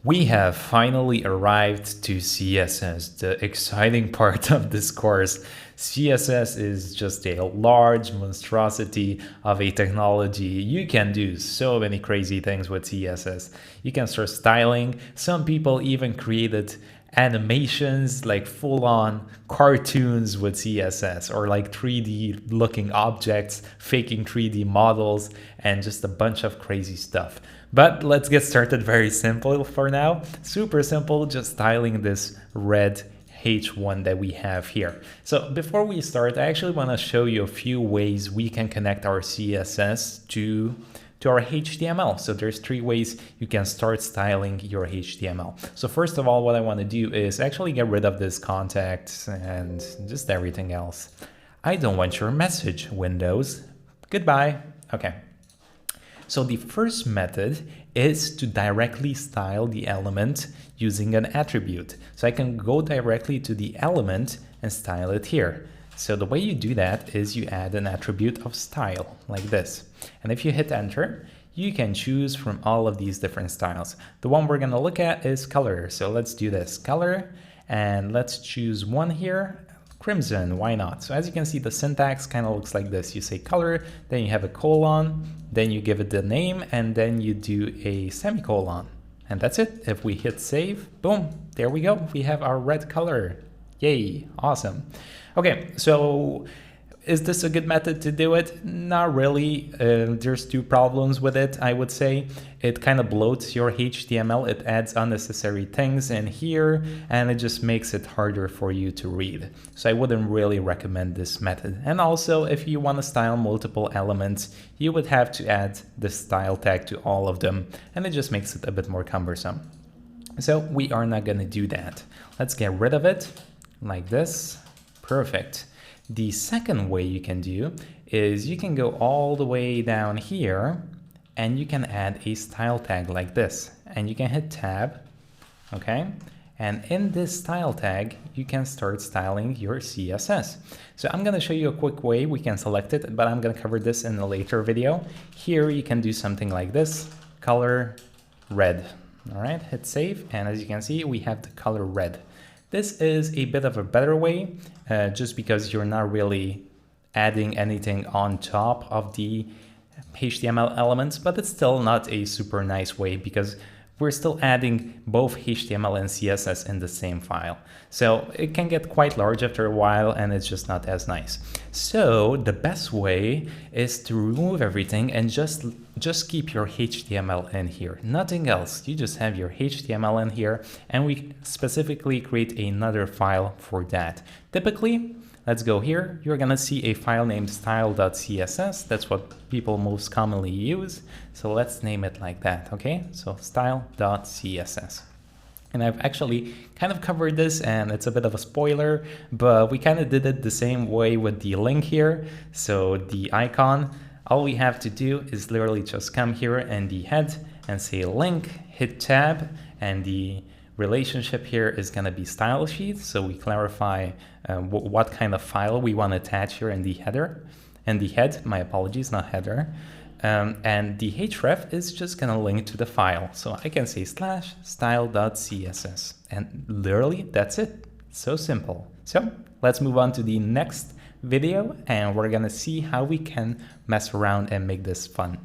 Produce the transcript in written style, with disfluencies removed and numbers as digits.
We have finally arrived to CSS, the exciting part of this course. CSS is just a large monstrosity of a technology. You can do so many crazy things with CSS. You can start styling. Some people even created animations, like full-on cartoons with CSS, or like 3D looking objects, faking 3D models, and just a bunch of crazy stuff. But let's get started very simple for now. Super simple, just styling this red H1 that we have here. So before we start, I actually want to show you a few ways we can connect our CSS to our HTML. So there's 3 ways you can start styling your HTML. So first of all, what I want to do is actually get rid of this contact and just everything else. I don't want your message, Windows. Goodbye. Okay. So the first method is to directly style the element using an attribute. So I can go directly to the element and style it here. So the way you do that is you add an attribute of style like this. And if you hit enter, you can choose from all of these different styles. The one we're going to look at is color. So let's do this color, and let's choose one here. Crimson, why not? So as you can see, the syntax kind of looks like this. You say color, then you have a colon, then you give it the name, and then you do a semicolon. And that's it. If we hit save, boom, there we go. We have our red color. Yay, awesome. Okay, so is this a good method to do it? Not really. There's 2 problems with it, I would say. It kind of bloats your HTML. It adds unnecessary things in here, and it just makes it harder for you to read. So I wouldn't really recommend this method. And also, if you want to style multiple elements, you would have to add the style tag to all of them, and it just makes it a bit more cumbersome. So we are not going to do that. Let's get rid of it like this. Perfect. The second way you can do is you can go all the way down here and you can add a style tag like this, and you can hit tab, okay? And in this style tag, you can start styling your CSS. So I'm gonna show you a quick way we can select it, but I'm gonna cover this in a later video. Here you can do something like this, color red, all right? Hit save, and as you can see, we have the color red. This is a bit of a better way, just because you're not really adding anything on top of the HTML elements, but it's still not a super nice way because we're still adding both HTML and CSS in the same file. So it can get quite large after a while, and it's just not as nice. So the best way is to remove everything and just keep your HTML in here, nothing else. You just have your HTML in here, and we specifically create another file for that. Typically, let's go here. You're gonna see a file named style.css. That's what people most commonly use. So let's name it like that, okay? So style.css. And I've actually kind of covered this, and it's a bit of a spoiler, but we kind of did it the same way with the link here. So the icon, all we have to do is literally just come here in the head and say link, hit tab, and the relationship here is going to be style sheet. So we clarify what kind of file we want to attach here in the header, and the head, my apologies, not header. And the href is just going to link to the file. So I can say /style.css, and literally that's it. So simple. So let's move on to the next video, and we're going to see how we can mess around and make this fun.